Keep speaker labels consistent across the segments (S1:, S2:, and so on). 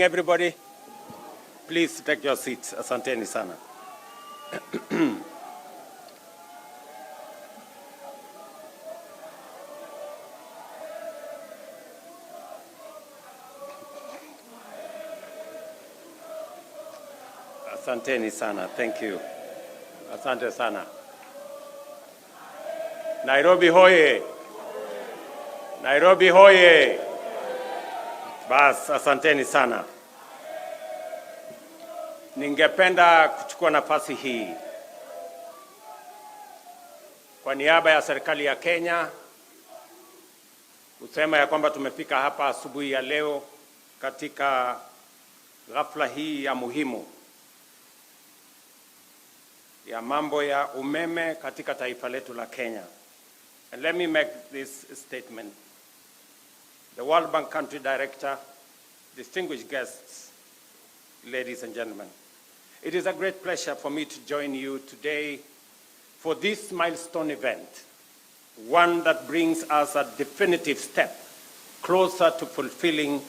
S1: Everybody, please take your seats. Asanteni sana. Asanteni sana. Thank you. Asante sana. Nairobi hoye. Nairobi hoye. Bas, asanteni sana. Ningependa kuchukua nafasi hii kwa niaba ya serikali ya Kenya kusema ya kwamba tumefika hapa asubuhi ya leo katika ghafla hii ya muhimu ya mambo ya umeme katika taifa letu la Kenya. And let me make this statement. The World Bank Country Director, distinguished guests, ladies and gentlemen, it is a great pleasure for me to join you today for this milestone event, one that brings us a definitive step closer to fulfilling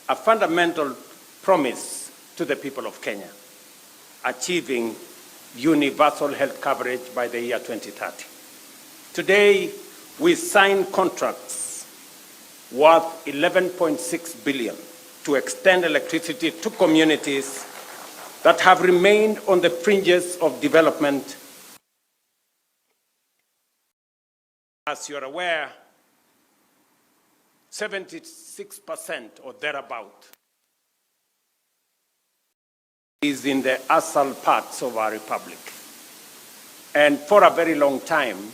S1: a fundamental promise to the people of Kenya, achieving universal health coverage by the year 2030. Today, we sign contracts worth 11.6 billion to extend electricity to communities that have remained on the fringes of development. As you're aware, 76% or thereabout is in the asal parts of our republic. And for a very long time,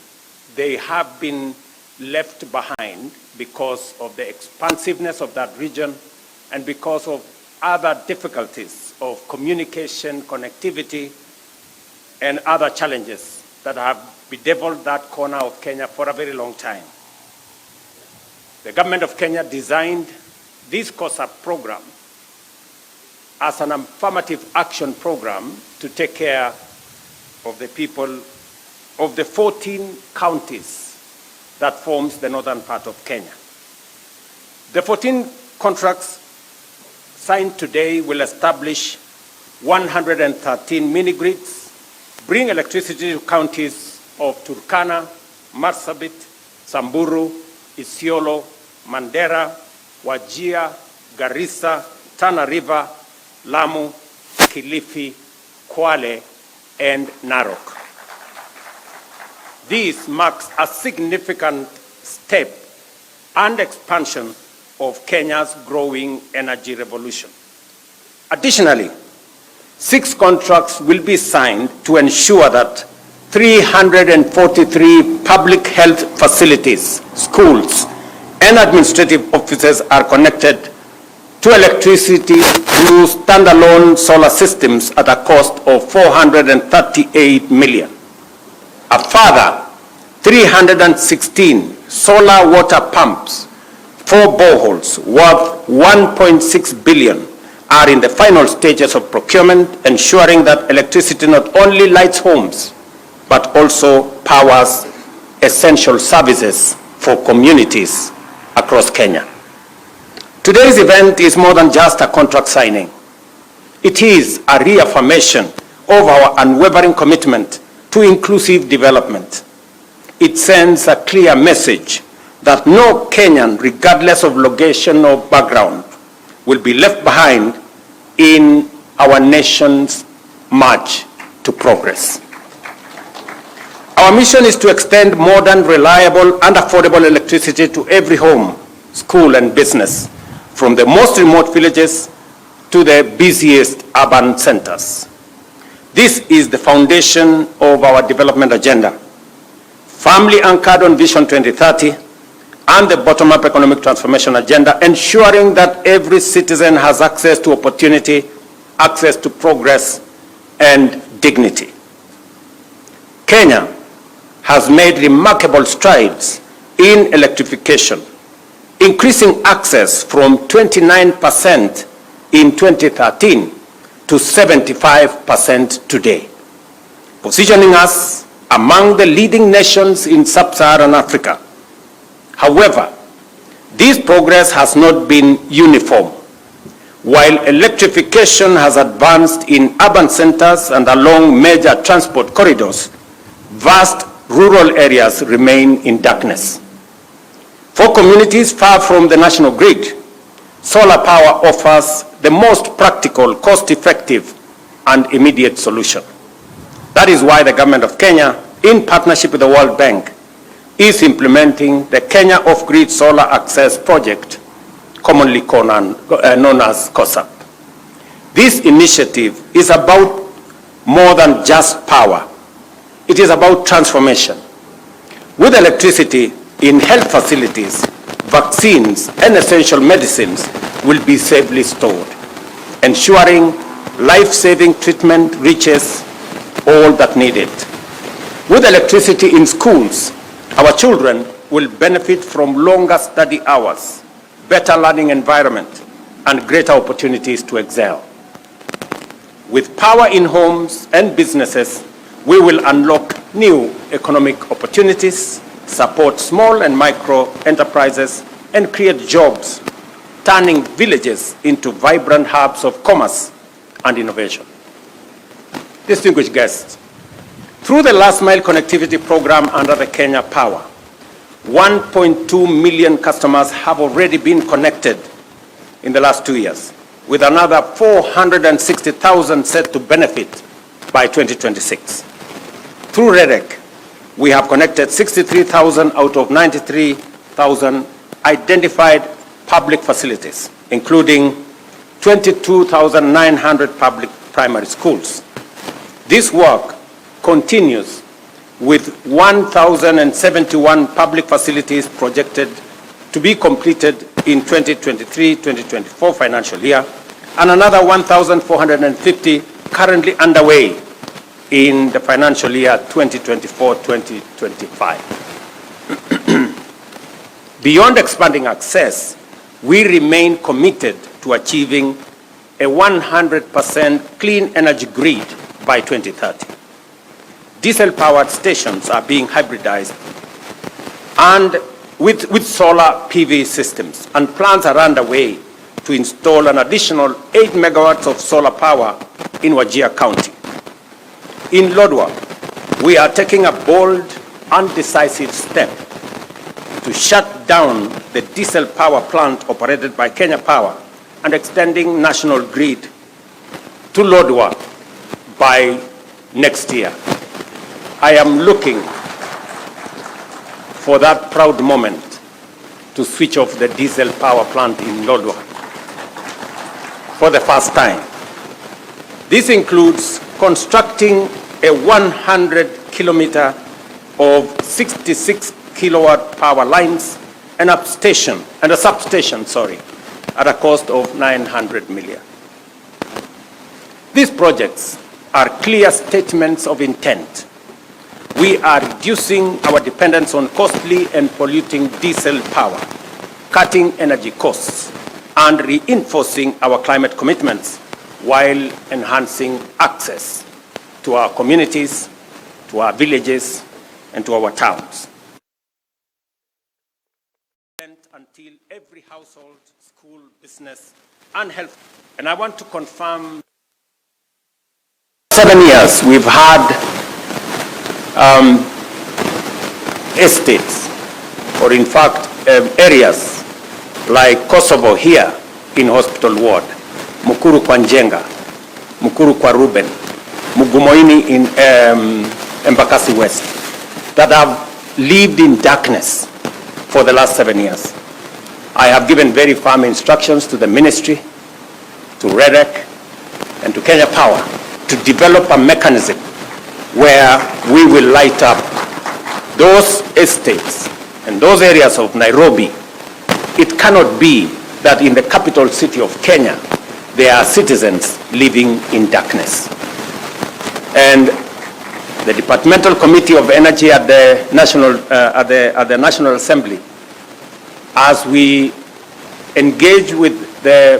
S1: they have been left behind because of the expansiveness of that region and because of other difficulties of communication, connectivity, and other challenges that have bedeviled that corner of Kenya for a very long time. The government of Kenya designed this COSA program as an affirmative action program to take care of the people of the 14 counties that forms the northern part of Kenya. The 14 contracts signed today will establish 113 mini-grids, bring electricity to counties of Turkana, Marsabit, Samburu, Isiolo, Mandera, Wajir, Garissa, Tana River, Lamu, Kilifi, Kwale, and Narok. This marks a significant step and expansion of Kenya's growing energy revolution. Additionally, 6 contracts will be signed to ensure that 343 public health facilities, schools, and administrative offices are connected to electricity through standalone solar systems at a cost of 438 million. A further 316 solar water pumps, 4 boreholes worth 1.6 billion are in the final stages of procurement, ensuring that electricity not only lights homes, but also powers essential services for communities across Kenya. Today's event is more than just a contract signing. It is a reaffirmation of our unwavering commitment to inclusive development. It sends a clear message that no Kenyan, regardless of location or background, will be left behind in our nation's march to progress. Our mission is to extend modern, reliable, and affordable electricity to every home, school, and business, from the most remote villages to the busiest urban centers. This is the foundation of our development agenda, firmly anchored on Vision 2030 and the bottom-up economic transformation agenda, ensuring that every citizen has access to opportunity, access to progress, and dignity. Kenya has made remarkable strides in electrification, increasing access from 29% in 2013 to 75% today, positioning us among the leading nations in sub-Saharan Africa. However, this progress has not been uniform. While electrification has advanced in urban centers and along major transport corridors, vast rural areas remain in darkness. For communities far from the national grid, solar power offers the most practical, cost-effective, and immediate solution. That is why the government of Kenya, in partnership with the World Bank, is implementing the Kenya Off-Grid Solar Access Project, commonly known as COSAP. This initiative is about more than just power. It is about transformation. With electricity in health facilities, vaccines and essential medicines will be safely stored, ensuring life-saving treatment reaches all that need it. With electricity in schools, our children will benefit from longer study hours, better learning environment, and greater opportunities to excel. With power in homes and businesses, we will unlock new economic opportunities, support small and micro enterprises, and create jobs, turning villages into vibrant hubs of commerce and innovation. Distinguished guests, through the last mile connectivity program under the Kenya Power, 1.2 million customers have already been connected in the last 2 years, with another 460,000 set to benefit by 2026. Through REDEC, we have connected 63,000 out of 93,000 identified public facilities, including 22,900 public primary schools. This work continues with 1,071 public facilities projected to be completed in 2023-2024 financial year, and another 1,450 currently underway in the financial year 2024-2025. Beyond expanding access, we remain committed to achieving a 100% clean energy grid by 2030. Diesel-powered stations are being hybridized and with solar PV systems, and plans are underway to install an additional 8 megawatts of solar power in Wajir County. In Lodwar, we are taking a bold and decisive step to shut down the diesel power plant operated by Kenya Power and extending national grid to Lodwar by next year. I am looking for that proud moment to switch off the diesel power plant in Lodwar for the first time. This includes constructing a 100-kilometer of 66 kilowatt power lines and a substation, at a cost of 900 million. These projects are clear statements of intent. We are reducing our dependence on costly and polluting diesel power, cutting energy costs, and reinforcing our climate commitments while enhancing access to our communities, to our villages, and to our towns. Until every household, school, business, and health. And I want to confirm 7 years we've had estates, or in fact areas like Kosovo here in Hospital Ward, Mukuru kwa Njenga, Mukuru kwa Ruben, Mugumoini in Embakasi West, that have lived in darkness for the last 7 years. I have given very firm instructions to the ministry, to REDEC, and to Kenya Power to develop a mechanism where we will light up those estates and those areas of Nairobi. It cannot be that in the capital city of Kenya, there are citizens living in darkness. And the Departmental Committee of Energy at the National Assembly, as we engage with the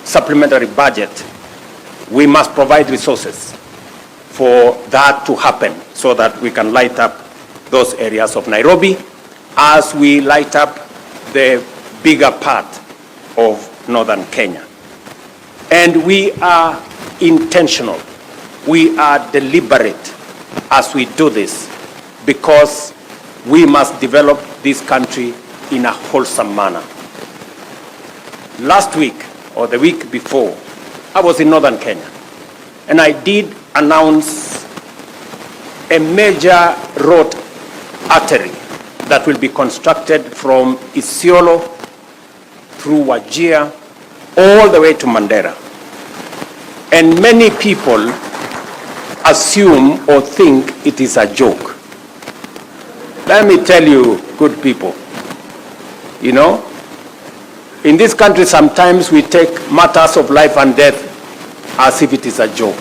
S1: supplementary budget, we must provide resources for that to happen so that we can light up those areas of Nairobi as we light up the bigger part of northern Kenya. And we are intentional. We are deliberate as we do this, because we must develop this country in a wholesome manner. Last week, or the week before, I was in northern Kenya, and I did announce a major road artery that will be constructed from Isiolo through Wajir all the way to Mandera. And many people assume or think it is a joke. Let me tell you, good people, you know, in this country sometimes we take matters of life and death as if it is a joke.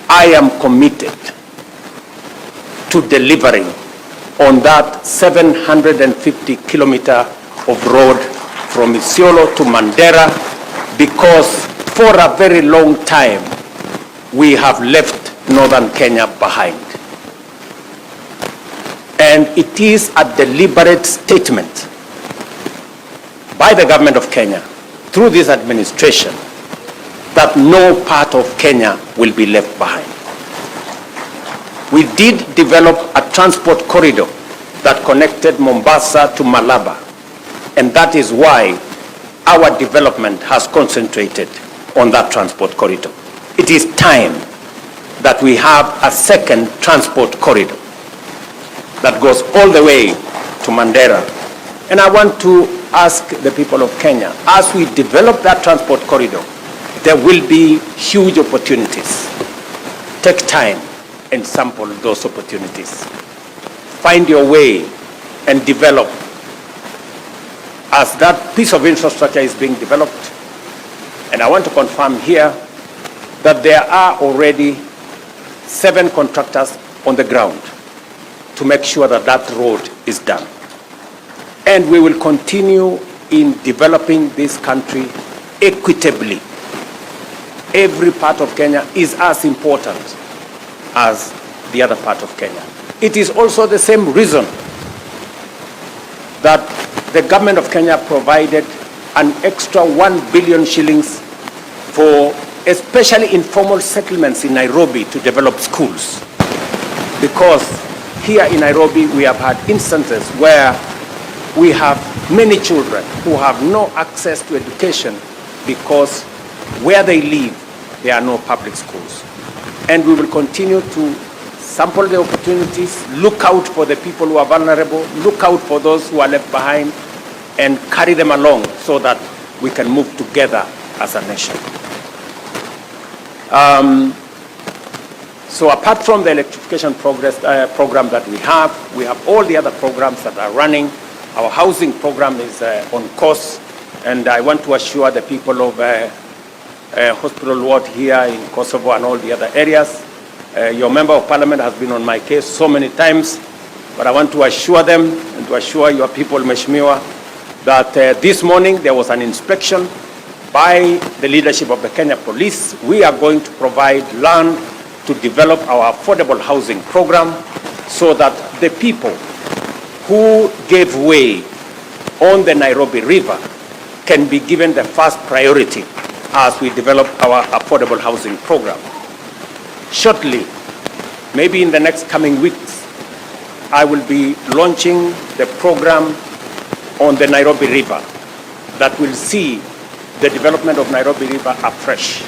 S1: I am committed to delivering on that 750 kilometer of road from Isiolo to Mandera, because for a very long time we have left northern Kenya behind. And it is a deliberate statement by the government of Kenya through this administration that no part of Kenya will be left behind. We did develop a transport corridor that connected Mombasa to Malaba, and that is why our development has concentrated on that transport corridor. It is time that we have a second transport corridor that goes all the way to Mandera. And I want to ask the people of Kenya, as we develop that transport corridor, there will be huge opportunities. Take time and sample those opportunities. Find your way and develop. As that piece of infrastructure is being developed, and I want to confirm here that there are already 7 contractors on the ground to make sure that that road is done. And we will continue in developing this country equitably. Every part of Kenya is as important as the other part of Kenya. It is also the same reason that the government of Kenya provided an extra 1 billion shillings for especially informal settlements in Nairobi to develop schools. Because here in Nairobi we have had instances where we have many children who have no access to education because where they live there are no public schools. And we will continue to sample the opportunities, look out for the people who are vulnerable, look out for those who are left behind, and carry them along so that we can move together as a nation. So apart from the electrification program that we have all the other programs that are running. Our housing program is on course, and I want to assure the people of Hospital Ward here in Kosovo and all the other areas. Your member of parliament has been on my case so many times, but I want to assure them and to assure your people, Mheshimiwa, that this morning there was an inspection by the leadership of the Kenya Police. We are going to provide land to develop our affordable housing program so that the people who gave way on the Nairobi River can be given the first priority as we develop our affordable housing program. Shortly, maybe in the next coming weeks, I will be launching the program on the Nairobi River that will see the development of Nairobi River afresh,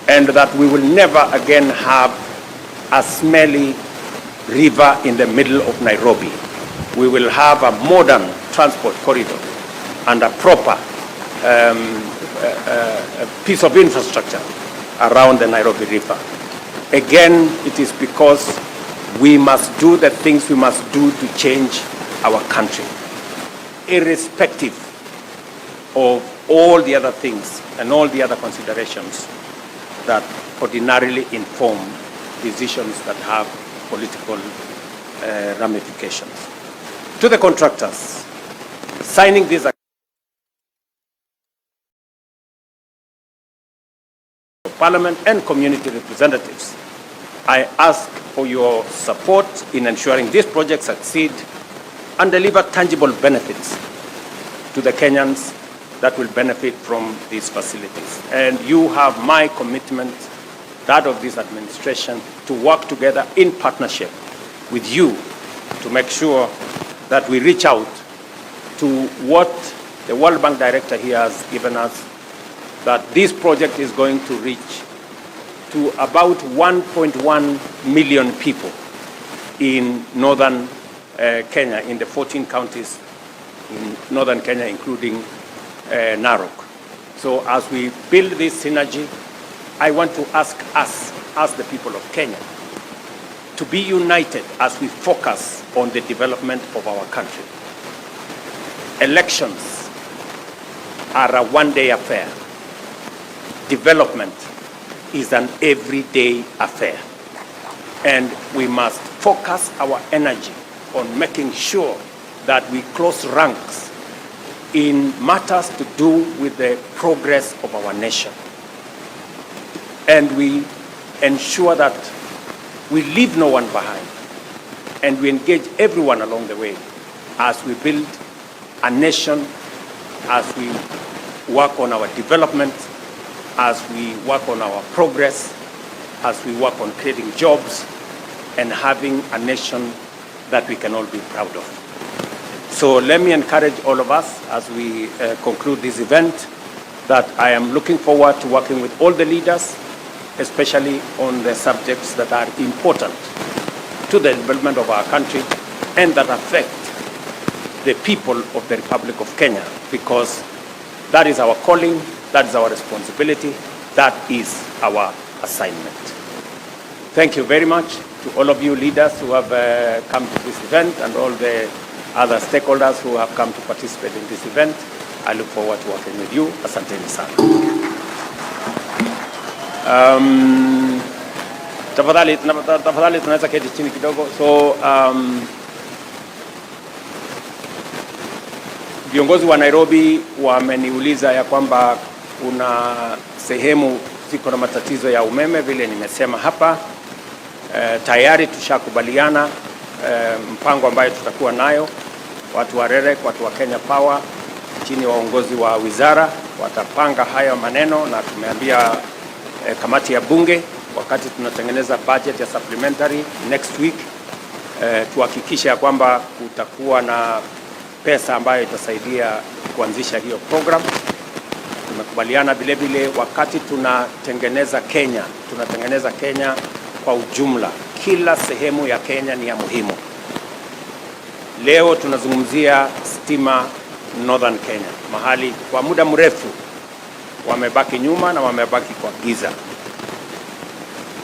S1: and that we will never again have a smelly river in the middle of Nairobi. We will have a modern transport corridor and a proper piece of infrastructure around the Nairobi River. Again, it is because we must do the things we must do to change our country, irrespective of all the other things and all the other considerations that ordinarily inform decisions that have political ramifications. To the contractors, signing these Parliament and community representatives, I ask for your support in ensuring this project succeed and deliver tangible benefits to the Kenyans that will benefit from these facilities. And you have my commitment, that of this administration, to work together in partnership with you to make sure that we reach out to what the World Bank director here has given us, that this project is going to reach to about 1.1 million people in northern Kenya, in the 14 counties in northern Kenya, including Narok. So as we build this synergy, I want to ask us, as the people of Kenya, to be united as we focus on the development of our country. Elections are a one-day affair. Development is an everyday affair. And we must focus our energy on making sure that we close ranks in matters to do with the progress of our nation. And we ensure that we leave no one behind, and we engage everyone along the way as we build a nation, as we work on our development, as we work on our progress, as we work on creating jobs and having a nation that we can all be proud of. So let me encourage all of us as we conclude this event that I am looking forward to working with all the leaders, especially on the subjects that are important to the development of our country and that affect the people of the Republic of Kenya, because that is our calling, that is our responsibility, that is our assignment. Thank you very much to all of you leaders who have come to this event and all the other stakeholders who have come to participate in this event. I look forward to working with you. Asanteni sana. Tafadhali tunaweza keti chini kidogo. So viongozi wa Nairobi wameniuliza ya kwamba kuna sehemu ziko na matatizo ya umeme, vile nimesema hapa. Tayari tushakubaliana mpango ambayo tutakuwa nayo. Watu wa REREC, watu wa Kenya Power chini wa uongozi wa wizara watapanga haya maneno, na tumeambia kamati ya bunge wakati tunatengeneza budget ya supplementary next week tuhakikishe ya kwamba kutakuwa na pesa ambayo itasaidia kuanzisha hiyo program. Tumekubaliana vile vile wakati tunatengeneza Kenya kwa ujumla. Kila sehemu ya Kenya ni ya muhimu. Leo tunazungumzia stima Northern Kenya, mahali kwa muda mrefu wamebaki nyuma na wamebaki kwa giza.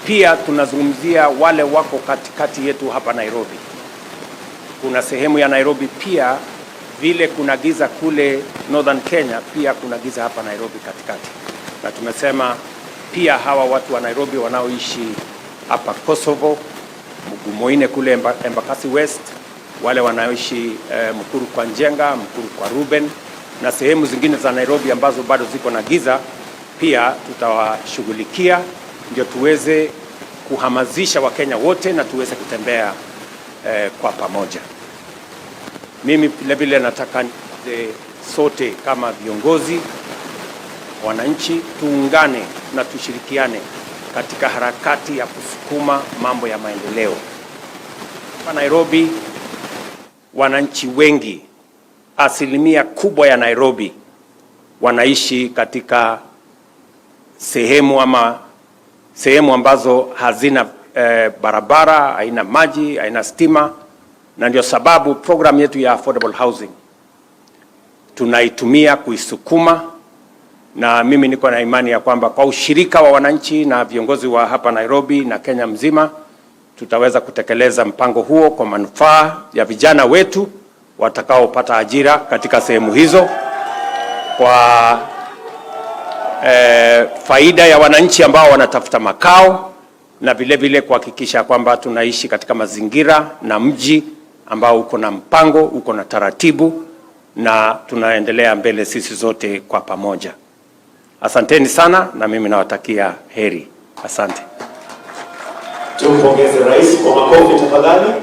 S1: Pia tunazungumzia wale wako katikati yetu hapa Nairobi. Kuna sehemu ya Nairobi pia vile kuna giza kule Northern Kenya, pia kuna giza hapa Nairobi katikati. Na tumesema pia hawa watu wa Nairobi wanaoishi hapa Kosovo, Mugumoine kule Embakasi West, wale wanaoishi Mukuru kwa Njenga, Mukuru kwa Ruben na sehemu zingine za Nairobi ambazo bado ziko na giza, pia tutawashughulikia ndio tuweze kuhamasisha Wakenya wote na tuweze kutembea kwa pamoja. Mimi vile vile nataka sote kama viongozi, wananchi, tuungane na tushirikiane katika harakati ya kusukuma mambo ya maendeleo. Hapa Nairobi, wananchi wengi, asilimia kubwa ya Nairobi wanaishi katika sehemu ambazo hazina barabara, haina maji, haina stima, na ndio sababu program yetu ya affordable housing tunaitumia kuisukuma. Na mimi niko na imani ya kwamba kwa ushirika wa wananchi na viongozi wa hapa Nairobi na Kenya mzima tutaweza kutekeleza mpango huo kwa manufaa ya vijana wetu watakaopata ajira katika sehemu hizo, kwa faida ya wananchi ambao wanatafuta makao, na vile vile kuhakikisha kwamba tunaishi katika mazingira na mji ambao uko na mpango, uko na taratibu, na tunaendelea mbele sisi zote kwa pamoja. Asanteni sana, na mimi nawatakia heri. Asante.
S2: Tumpongeze rais kwa makofi tafadhali.